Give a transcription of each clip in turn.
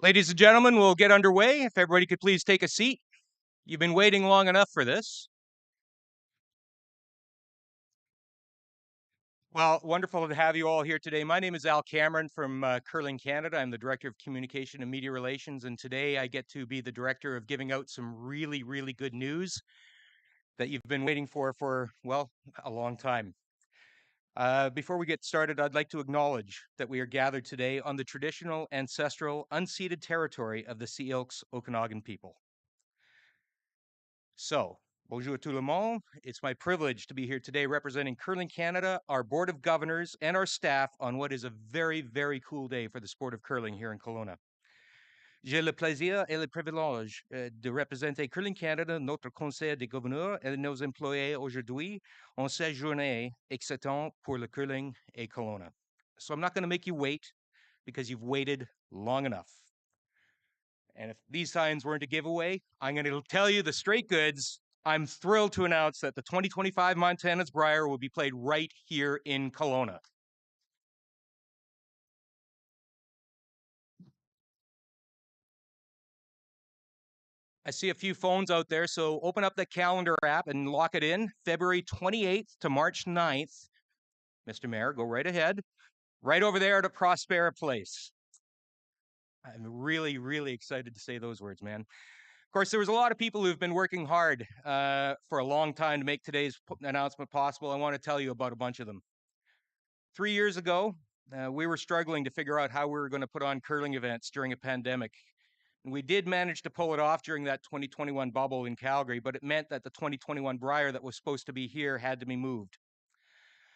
Ladies and gentlemen, we'll get underway. If everybody could please take a seat. You've been waiting long enough for this. Well, wonderful to have you all here today. My name is Al Cameron from Curling Canada. I'm the Director of Communication and Media Relations, and today I get to be the Director of giving out some really, really good news that you've been waiting for, well, a long time. Before we get started, I'd like to acknowledge that we are gathered today on the traditional, ancestral, unceded territory of the Sea Ilks Okanagan people. So, bonjour tout le monde. It's my privilege to be here today representing Curling Canada, our Board of Governors, and our staff on what is a very, very cool day for the sport of curling here in Kelowna. J'ai le plaisir et le privilège de représenter Curling Canada, notre conseil des gouverneurs et nos employés aujourd'hui en cette journée excitante pour le curling et Kelowna. So I'm not going to make you wait because you've waited long enough. And if these signs weren't a giveaway, I'm going to tell you the straight goods. I'm thrilled to announce that the 2025 Montana's Brier will be played right here in Kelowna. I see a few phones out there, so open up the calendar app and lock it in. February 28th to March 9th. Mr. Mayor, go right ahead. Right over there at Prospera Place. I'm really, really excited to say those words, man. Of course, there was a lot of people who've been working hard for a long time to make today's announcement possible. I want to tell you about a bunch of them. 3 years ago, we were struggling to figure out how we were going to put on curling events during a pandemic. And we did manage to pull it off during that 2021 bubble in Calgary, but it meant that the 2021 Brier that was supposed to be here had to be moved.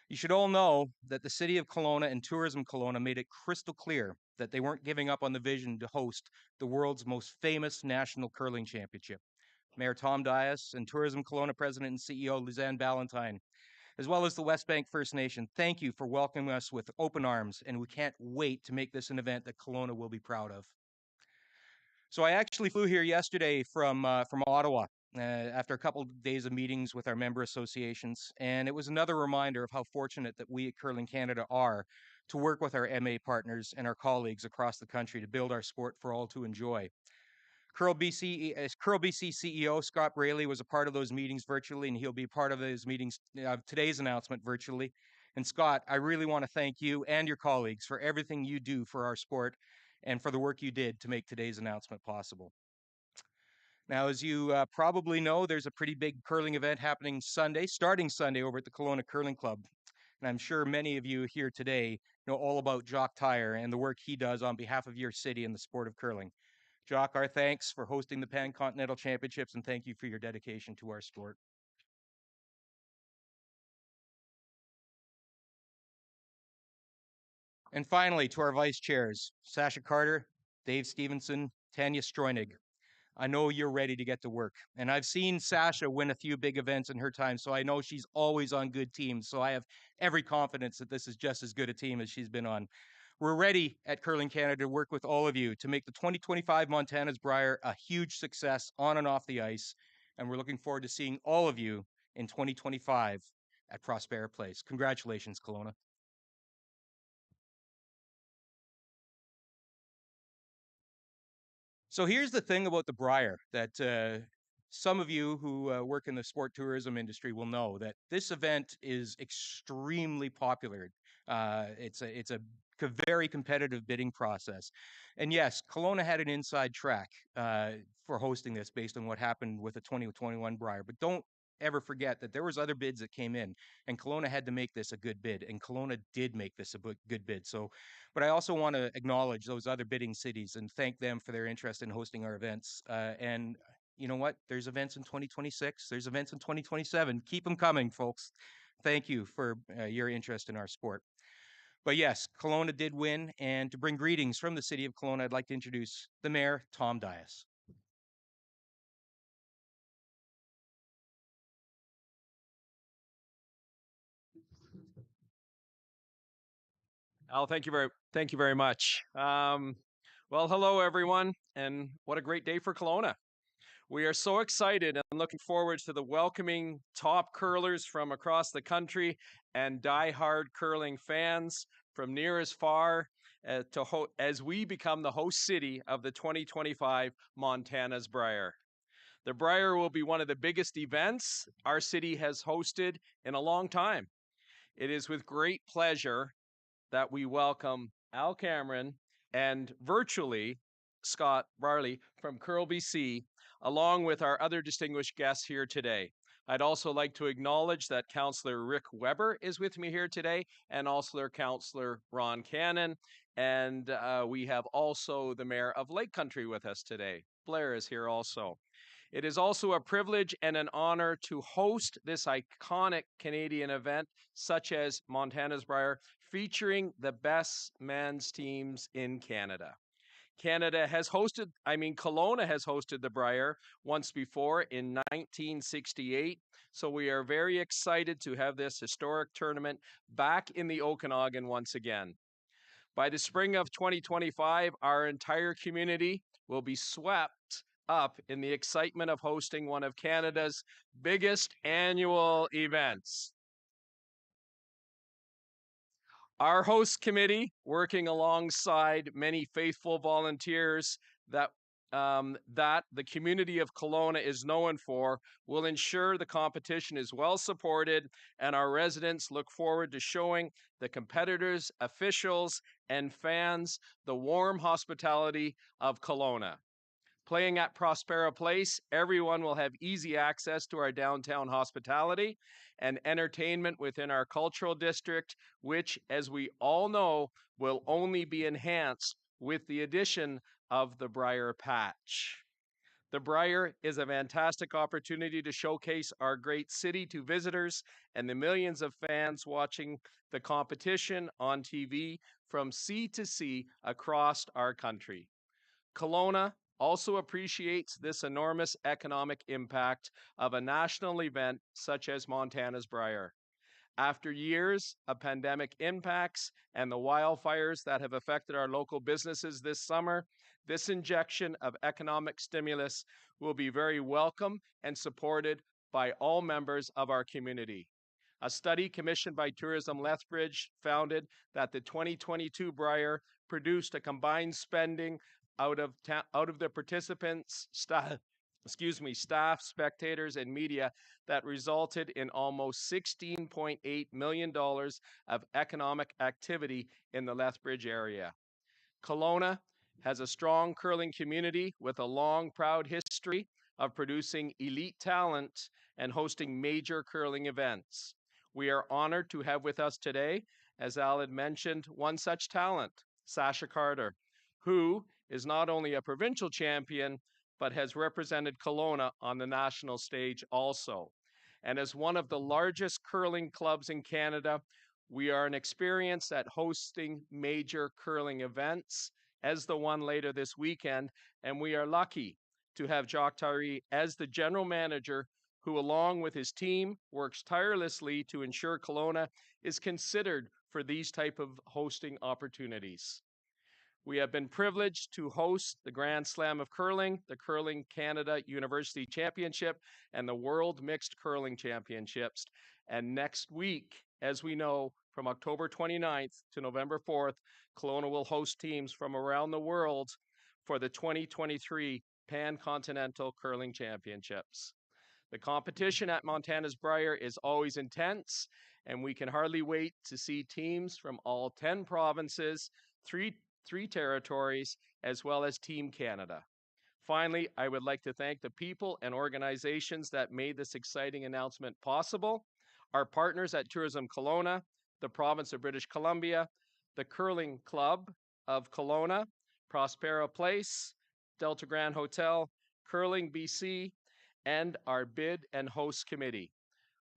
You should all know that the City of Kelowna and Tourism Kelowna made it crystal clear that they weren't giving up on the vision to host the world's most famous national curling championship. Mayor Tom Dias and Tourism Kelowna President and CEO Luzanne Ballantyne, as well as the West Bank First Nation, thank you for welcoming us with open arms, and we can't wait to make this an event that Kelowna will be proud of. So I actually flew here yesterday from Ottawa after a couple of days of meetings with our member associations, and it was another reminder of how fortunate that we at Curling Canada are to work with our MA partners and our colleagues across the country to build our sport for all to enjoy. Curl BC CEO Scott Braley was a part of those meetings virtually, and he'll be part of those meetings today's announcement virtually. And Scott, I really want to thank you and your colleagues for everything you do for our sport and for the work you did to make today's announcement possible. Now, as you probably know, there's a pretty big curling event happening Sunday, starting Sunday over at the Kelowna Curling Club. And I'm sure many of you here today know all about Jock Tyre and the work he does on behalf of your city in the sport of curling. Jock, our thanks for hosting the Pan-Continental Championships, and thank you for your dedication to our sport. And finally, to our vice chairs, Sasha Carter, Dave Stevenson, Tanya Stroinig. I know you're ready to get to work. And I've seen Sasha win a few big events in her time, so I know she's always on good teams. So I have every confidence that this is just as good a team as she's been on. We're ready at Curling Canada to work with all of you to make the 2025 Montana's Brier a huge success on and off the ice. And we're looking forward to seeing all of you in 2025 at Prospera Place. Congratulations, Kelowna. So here's the thing about the Brier that some of you who work in the sport tourism industry will know that this event is extremely popular. It's a very competitive bidding process, and yes, Kelowna had an inside track for hosting this based on what happened with the 2021 Brier. But don't ever forget that there was other bids that came in, and Kelowna had to make this a good bid, and Kelowna did make this a good bid. So but I also want to acknowledge those other bidding cities and thank them for their interest in hosting our events. And you know what? There's events in 2026. There's events in 2027. Keep them coming, folks. Thank you for your interest in our sport. But yes, Kelowna did win. And to bring greetings from the city of Kelowna, I'd like to introduce the mayor, Tom Dias. Al, thank you very much. Well, hello everyone, and what a great day for Kelowna. We are so excited and looking forward to the welcoming top curlers from across the country and die-hard curling fans from near as far as we become the host city of the 2025 Montana's Brier. The Brier will be one of the biggest events our city has hosted in a long time. It is with great pleasure that we welcome Al Cameron and virtually Scott Barley from Curl BC, along with our other distinguished guests here today. I'd also like to acknowledge that Councillor Rick Weber is with me here today, and also Councillor Ron Cannon. And we have also the Mayor of Lake Country with us today. Blair is here also. It is also a privilege and an honor to host this iconic Canadian event, such as Montana's Brier, featuring the best men's teams in Canada. Kelowna has hosted the Brier once before in 1968, so we are very excited to have this historic tournament back in the Okanagan once again. By the spring of 2025, our entire community will be swept up in the excitement of hosting one of Canada's biggest annual events. Our host committee, working alongside many faithful volunteers that the community of Kelowna is known for, will ensure the competition is well supported, and our residents look forward to showing the competitors, officials, and fans the warm hospitality of Kelowna. Playing at Prospera Place, everyone will have easy access to our downtown hospitality and entertainment within our cultural district, which, as we all know, will only be enhanced with the addition of the Brier Patch. The Brier is a fantastic opportunity to showcase our great city to visitors and the millions of fans watching the competition on TV from sea to sea across our country. Kelowna also appreciates this enormous economic impact of a national event such as Montana's Brier. After years of pandemic impacts and the wildfires that have affected our local businesses this summer, this injection of economic stimulus will be very welcome and supported by all members of our community. A study commissioned by Tourism Lethbridge found that the 2022 Brier produced a combined spending out of the participants, staff, spectators, and media that resulted in almost $16.8 million of economic activity in the Lethbridge area. Kelowna has a strong curling community with a long, proud history of producing elite talent and hosting major curling events. We are honored to have with us today, as Al had mentioned, one such talent, Sasha Carter, who is not only a provincial champion, but has represented Kelowna on the national stage also. And as one of the largest curling clubs in Canada, we are an experience at hosting major curling events, as the one later this weekend, and we are lucky to have Jacques Tyree as the general manager, who along with his team works tirelessly to ensure Kelowna is considered for these type of hosting opportunities. We have been privileged to host the Grand Slam of Curling, the Curling Canada University Championship, and the World Mixed Curling Championships. And next week, as we know, from October 29th to November 4th, Kelowna will host teams from around the world for the 2023 Pan-Continental Curling Championships. The competition at Montana's Brier is always intense, and we can hardly wait to see teams from all 10 provinces, three territories, as well as Team Canada. Finally, I would like to thank the people and organizations that made this exciting announcement possible. Our partners at Tourism Kelowna, the Province of British Columbia, the Curling Club of Kelowna, Prospera Place, Delta Grand Hotel, Curling BC, and our Bid and Host Committee.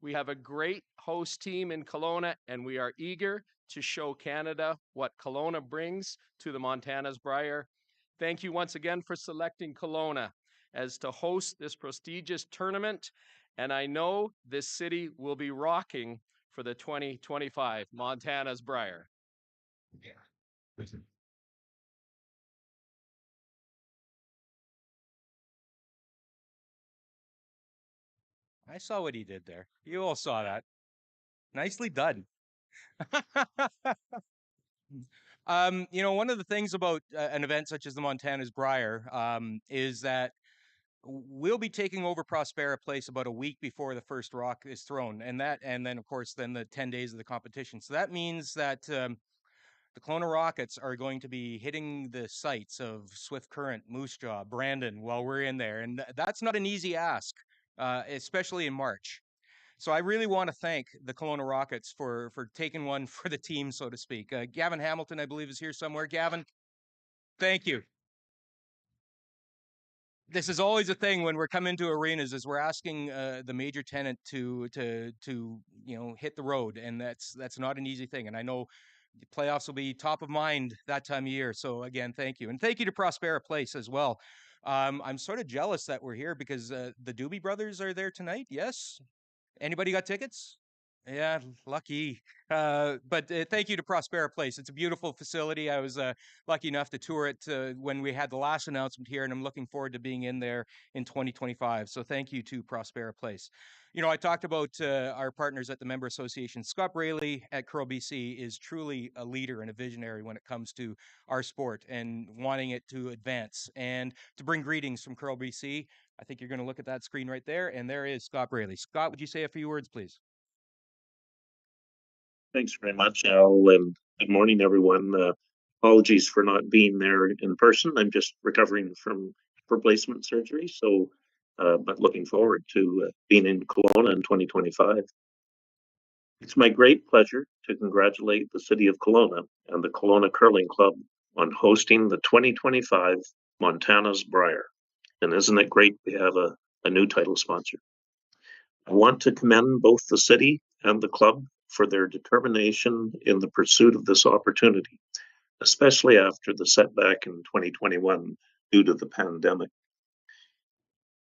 We have a great host team in Kelowna, and we are eager to show Canada what Kelowna brings to the Montana's Brier. Thank you once again for selecting Kelowna as to host this prestigious tournament, and I know this city will be rocking for the 2025 Montana's Brier. Yeah. I saw what he did there. You all saw that. Nicely done. One of the things about an event such as the Montana's Brier is that we'll be taking over Prospera Place about a week before the first rock is thrown, and then of course then the 10 days of the competition. So that means that the Kelowna Rockets are going to be hitting the sites of Swift Current, Moose Jaw, Brandon while we're in there, and that's not an easy ask, especially in March. So I really want to thank the Kelowna Rockets for taking one for the team, so to speak. Gavin Hamilton, I believe, is here somewhere. Gavin, thank you. This is always a thing when we're coming to arenas, is we're asking the major tenant to hit the road, and that's not an easy thing. And I know the playoffs will be top of mind that time of year. So again, thank you, and thank you to Prospera Place as well. I'm sort of jealous that we're here because the Doobie Brothers are there tonight. Yes, anybody got tickets? Yeah, lucky. But thank you to Prospera Place. It's a beautiful facility. I was lucky enough to tour it when we had the last announcement here, and I'm looking forward to being in there in 2025. So thank you to Prospera Place. I talked about our partners at the member association. Scott Braley at Curl BC is truly a leader and a visionary when it comes to our sport and wanting it to advance. And to bring greetings from Curl BC, I think you're going to look at that screen right there, and there is Scott Braley. Scott, would you say a few words, please? Thanks very much, Al, and good morning, everyone. Apologies for not being there in person. I'm just recovering from replacement surgery, but looking forward to being in Kelowna in 2025. It's my great pleasure to congratulate the City of Kelowna and the Kelowna Curling Club on hosting the 2025 Montana's Brier. And isn't it great we have a new title sponsor? I want to commend both the city and the club for their determination in the pursuit of this opportunity, especially after the setback in 2021 due to the pandemic.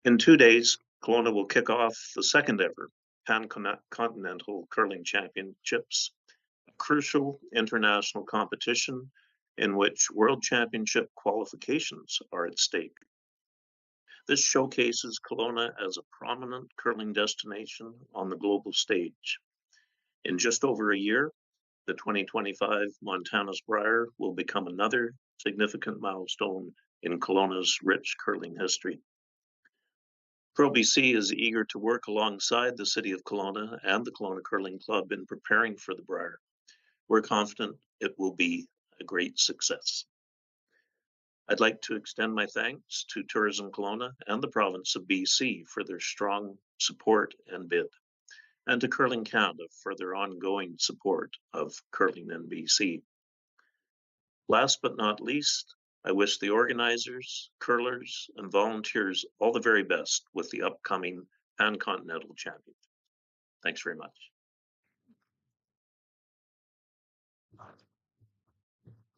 In 2 days, Kelowna will kick off the second ever Pan-Continental Curling Championships, a crucial international competition in which World Championship qualifications are at stake. This showcases Kelowna as a prominent curling destination on the global stage. In just over a year, the 2025 Montana's Brier will become another significant milestone in Kelowna's rich curling history. Pro BC is eager to work alongside the City of Kelowna and the Kelowna Curling Club in preparing for the Brier. We're confident it will be a great success. I'd like to extend my thanks to Tourism Kelowna and the province of BC for their strong support and bid, and to Curling Canada for their ongoing support of curling in BC. Last but not least, I wish the organizers, curlers, and volunteers all the very best with the upcoming Pan-Continental Championship. Thanks very much.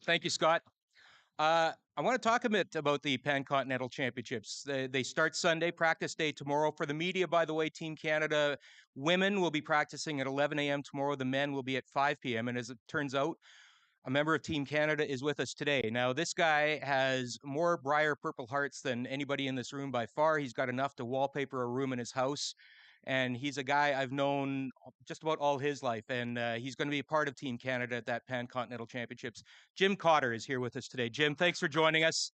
Thank you, Scott. I want to talk a bit about the Pan-Continental Championships. They start Sunday, practice day tomorrow. For the media, by the way, Team Canada women will be practicing at 11 a.m. tomorrow. The men will be at 5 p.m. And as it turns out, a member of Team Canada is with us today. Now, this guy has more Brier Purple Hearts than anybody in this room by far. He's got enough to wallpaper a room in his house. And he's a guy I've known just about all his life. And he's going to be a part of Team Canada at that Pan-Continental Championships. Jim Cotter is here with us today. Jim, thanks for joining us.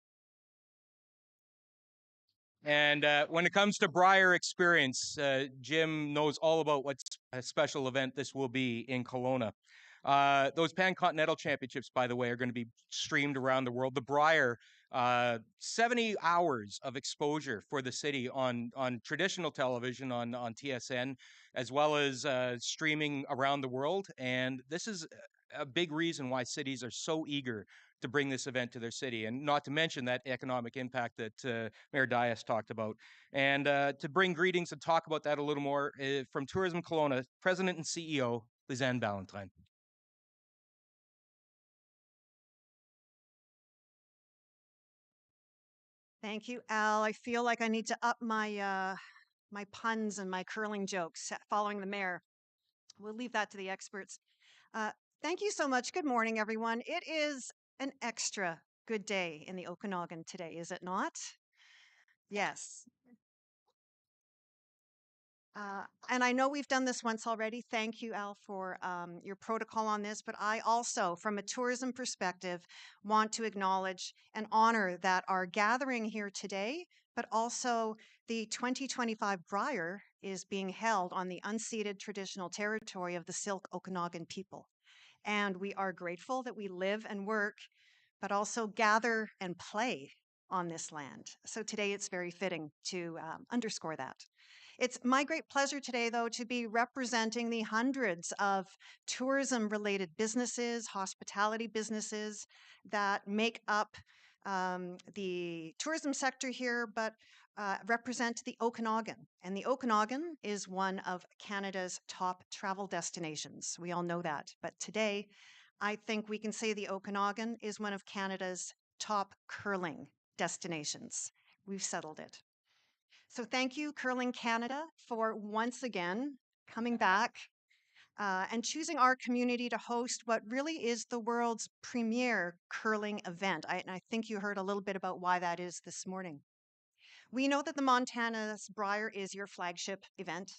And when it comes to Brier experience, Jim knows all about what a special event this will be in Kelowna. Those Pan-Continental Championships, by the way, are going to be streamed around the world. The Brier, 70 hours of exposure for the city on traditional television, on TSN, as well as streaming around the world. And this is a big reason why cities are so eager to bring this event to their city, and not to mention that economic impact that Mayor Dias talked about. And to bring greetings and talk about that a little more from Tourism Kelowna, President and CEO, Lisanne Ballantyne. Thank you, Al. I feel like I need to up my my puns and my curling jokes following the mayor. We'll leave that to the experts. Uh, Thank you so much. Good morning, everyone. It is an extra good day in the Okanagan today, is it not? Yes. And I know we've done this once already. Thank you, Al, for your protocol on this. But I also, from a tourism perspective, want to acknowledge and honor that our gathering here today, but also the 2025 Brier is being held on the unceded traditional territory of the Silk Okanagan people. And we are grateful that we live and work, but also gather and play on this land. So today it's very fitting to underscore that. It's my great pleasure today, though, to be representing the hundreds of tourism related businesses, hospitality businesses that make up the tourism sector here, but represent the Okanagan. And the Okanagan is one of Canada's top travel destinations. We all know that. But today, I think we can say the Okanagan is one of Canada's top curling destinations. We've settled it. So thank you, Curling Canada, for once again coming back and choosing our community to host what really is the world's premier curling event. And I think you heard a little bit about why that is this morning. We know that the Montana's Brier is your flagship event.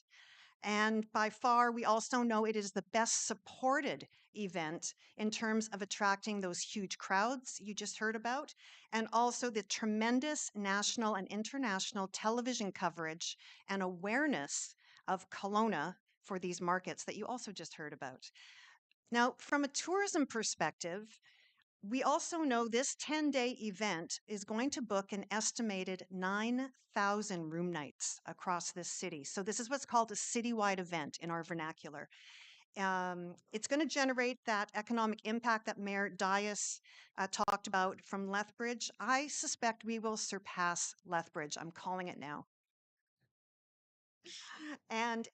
And by far, we also know it is the best supported event in terms of attracting those huge crowds you just heard about, and also the tremendous national and international television coverage and awareness of Kelowna for these markets that you also just heard about. Now, from a tourism perspective, we also know this 10-day event is going to book an estimated 9,000 room nights across this city. So this is what's called a citywide event in our vernacular. It's going to generate that economic impact that Mayor Dias talked about from Lethbridge. I suspect we will surpass Lethbridge. I'm calling it now. And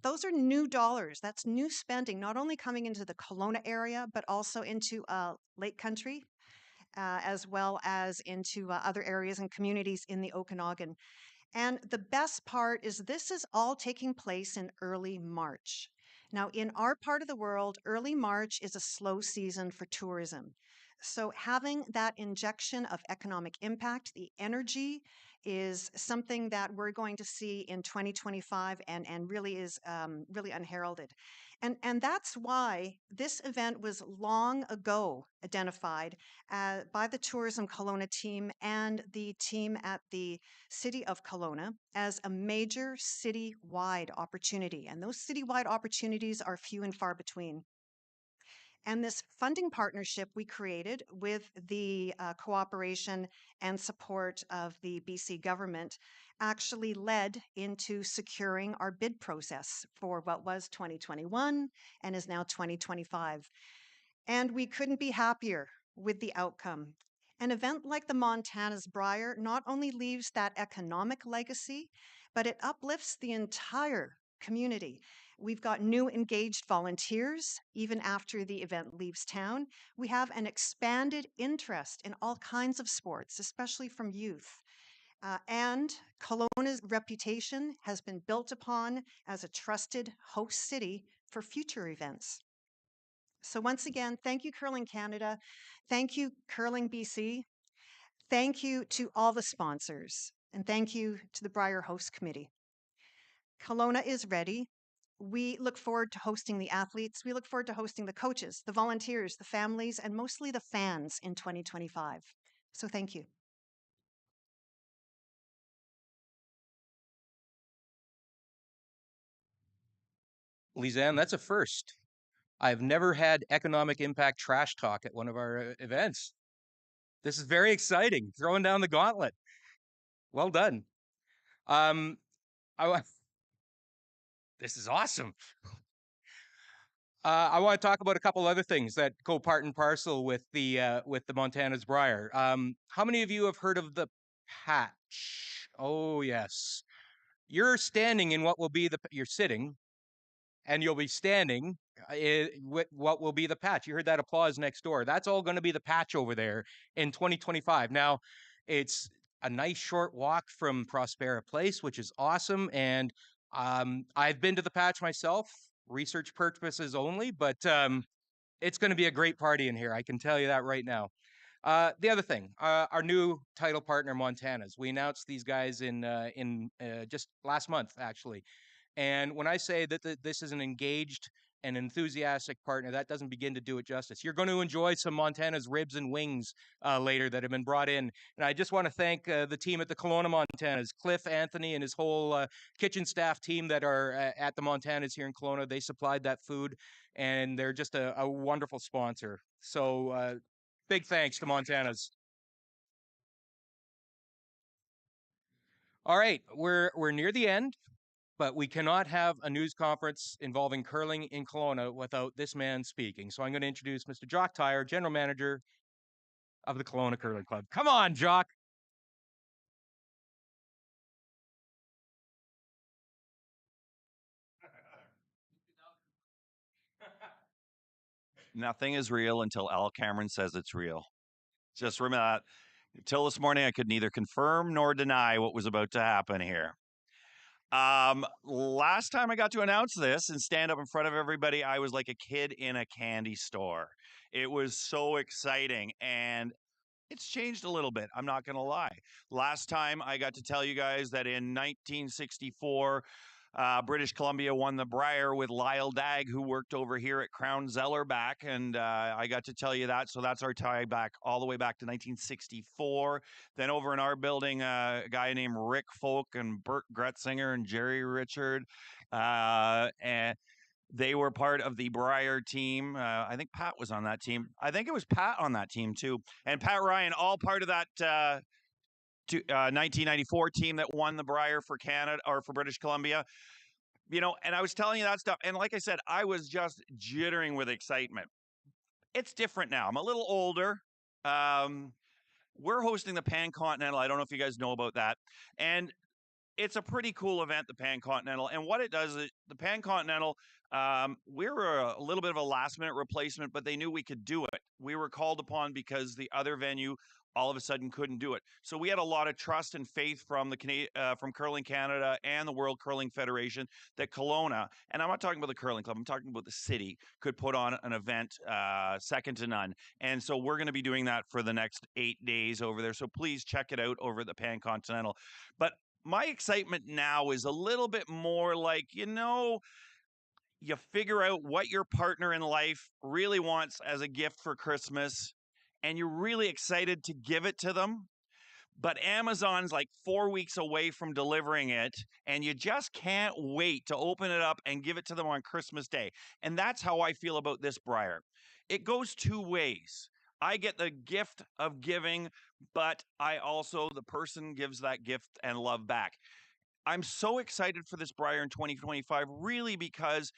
those are new dollars. That's new spending, not only coming into the Kelowna area, but also into Lake Country, as well as into other areas and communities in the Okanagan. And the best part is this is all taking place in early March. Now, in our part of the world, early March is a slow season for tourism. So having that injection of economic impact, the energy is something that we're going to see in 2025 and really is really unheralded. And that's why this event was long ago identified by the Tourism Kelowna team and the team at the City of Kelowna as a major citywide opportunity. And those citywide opportunities are few and far between. And this funding partnership we created with the cooperation and support of the BC government actually led into securing our bid process for what was 2021 and is now 2025. And we couldn't be happier with the outcome. An event like the Montana's Brier not only leaves that economic legacy, but it uplifts the entire community. We've got new engaged volunteers even after the event leaves town. We have an expanded interest in all kinds of sports, especially from youth. And Kelowna's reputation has been built upon as a trusted host city for future events. So once again, thank you, Curling Canada. Thank you, Curling BC. Thank you to all the sponsors. And thank you to the Brier Host Committee. Kelowna is ready. We look forward to hosting the athletes. We look forward to hosting the coaches, the volunteers, the families, and mostly the fans in 2025. So thank you. Lizanne, that's a first. I've never had economic impact trash talk at one of our events. This is very exciting. Throwing down the gauntlet. Well done. This is awesome. I want to talk about a couple other things that go part and parcel with the Montana's Brier. How many of you have heard of the patch? Oh yes, you're standing in what will be you're sitting, and you'll be standing with what will be the patch. You heard that applause next door. That's all going to be the patch over there in 2025. Now, it's a nice short walk from Prospera Place, which is awesome, and I've been to the patch myself. Research purposes only, but it's going to be a great party in here. I can tell you that right now. The other thing, our new title partner, Montana's. We announced these guys in just last month, actually, And when I say that this is an engaged and enthusiastic partner, that doesn't begin to do it justice. You're going to enjoy some Montana's ribs and wings later that have been brought in. And I just want to thank the team at the Kelowna Montanas, Cliff, Anthony, and his whole kitchen staff team that are at the Montanas here in Kelowna. They supplied that food, and they're just a wonderful sponsor. So big thanks to Montana's. All right, we're near the end, but we cannot have a news conference involving curling in Kelowna without this man speaking. So I'm going to introduce Mr. Jock Tyre, General Manager of the Kelowna Curling Club. Come on, Jock. Nothing is real until Al Cameron says it's real. Just remember that. Until this morning, I could neither confirm nor deny what was about to happen here. Last time I got to announce this and stand up in front of everybody, I was like a kid in a candy store. It was so exciting, and it's changed a little bit. I'm not going to lie. Last time I got to tell you guys that in 1964, British Columbia won the Brier with Lyle Dagg, who worked over here at Crown Zeller back. And I got to tell you that. So that's our tie back all the way back to 1964. Then over in our building, a guy named Rick Folk and Bert Gretzinger and Jerry Richard. And they were part of the Brier team. I think Pat was on that team. I think it was Pat on that team too. And Pat Ryan, all part of that 1994 team that won the Brier for Canada or for British Columbia. You know, and I was telling you that stuff. And like I said, I was just jittering with excitement. It's different now. I'm a little older. We're hosting the Pan Continental. I don't know if you guys know about that. And it's a pretty cool event, the Pan Continental. And what it does is the Pan Continental, we were a little bit of a last minute replacement, but they knew we could do it. We were called upon because the other venue all of a sudden couldn't do it. So we had a lot of trust and faith from from Curling Canada and the World Curling Federation that Kelowna, and I'm not talking about the curling club, I'm talking about the city, could put on an event second to none. And so we're going to be doing that for the next 8 days over there. So please check it out over at the Pan Continental. But my excitement now is a little bit more like, you figure out what your partner in life really wants as a gift for Christmas, and you're really excited to give it to them. But Amazon's like 4 weeks away from delivering it, and you just can't wait to open it up and give it to them on Christmas Day. And that's how I feel about this Brier. It goes two ways. I get the gift of giving, but the person gives that gift and love back. I'm so excited for this Brier in 2025, really, because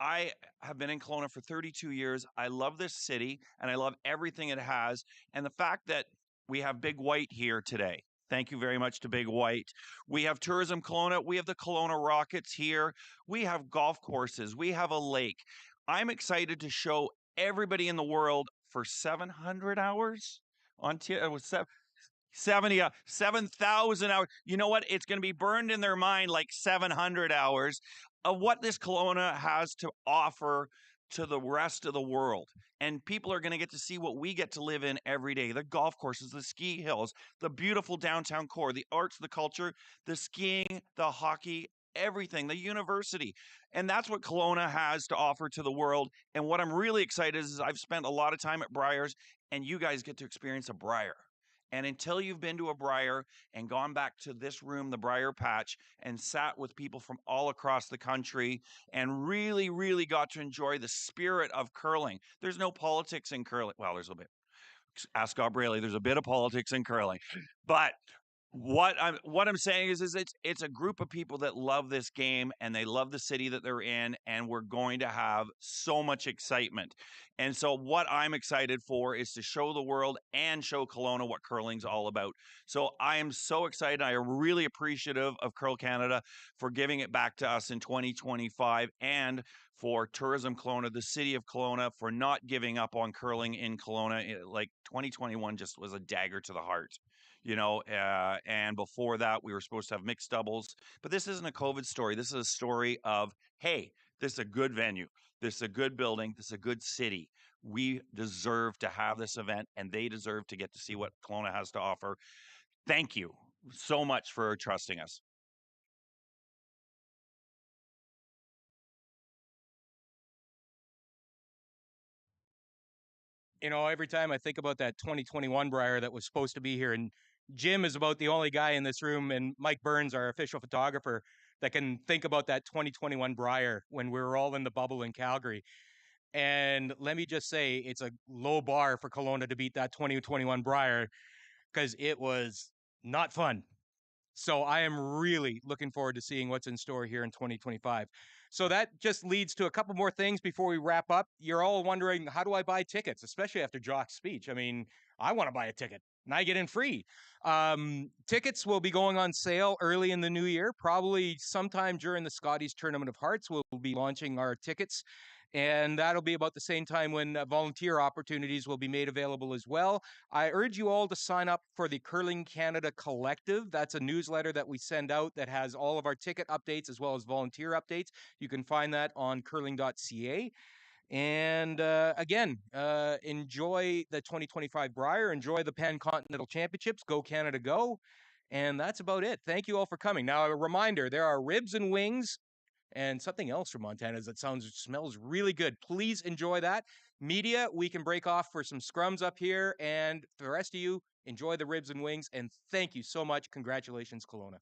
I have been in Kelowna for 32 years. I love this city and I love everything it has. And the fact that we have Big White here today. Thank you very much to Big White. We have Tourism Kelowna. We have the Kelowna Rockets here. We have golf courses. We have a lake. I'm excited to show everybody in the world for 700 hours on 7,000 hours. You know what? It's going to be burned in their mind like 700 hours of what this Kelowna has to offer to the rest of the world. And people are going to get to see what we get to live in every day. The golf courses, the ski hills, the beautiful downtown core, the arts, the culture, the skiing, the hockey, everything, the university. And that's what Kelowna has to offer to the world. And what I'm really excited is I've spent a lot of time at Briers, and you guys get to experience a Brier. And until you've been to a Brier and gone back to this room, the Brier Patch, and sat with people from all across the country and really, really got to enjoy the spirit of curling. There's no politics in curling. Well, there's a bit. Ask Scott Braley. There's a bit of politics in curling, but what I'm saying is it's a group of people that love this game and they love the city that they're in, and we're going to have so much excitement. And so what I'm excited for is to show the world and show Kelowna what curling's all about. So I am so excited. I am really appreciative of Curl Canada for giving it back to us in 2025, and for Tourism Kelowna, the city of Kelowna, for not giving up on curling in Kelowna. Like 2021 just was a dagger to the heart. And before that, we were supposed to have mixed doubles. But this isn't a COVID story. This is a story of, hey, this is a good venue. This is a good building. This is a good city. We deserve to have this event, and they deserve to get to see what Kelowna has to offer. Thank you so much for trusting us. You know, every time I think about that 2021 Brier that was supposed to be here, and Jim is about the only guy in this room, and Mike Burns, our official photographer, that can think about that 2021 Brier when we were all in the bubble in Calgary. And let me just say, it's a low bar for Kelowna to beat that 2021 Brier because it was not fun. So I am really looking forward to seeing what's in store here in 2025. So that just leads to a couple more things before we wrap up. You're all wondering, how do I buy tickets, especially after Jock's speech? I mean, I want to buy a ticket and I get in free. Tickets will be going on sale early in the new year, probably sometime during the Scotties Tournament of Hearts. We'll be launching our tickets. And that'll be about the same time when volunteer opportunities will be made available as well. I urge you all to sign up for the Curling Canada Collective. That's a newsletter that we send out that has all of our ticket updates as well as volunteer updates. You can find that on curling.ca. And again, enjoy the 2025 Brier, enjoy the Pan-Continental Championships, go Canada, go. And that's about it. Thank you all for coming. Now, a reminder, there are ribs and wings and something else from Montana that smells really good. Please enjoy that. Media, we can break off for some scrums up here, and for the rest of you, enjoy the ribs and wings. And thank you so much. Congratulations, Kelowna.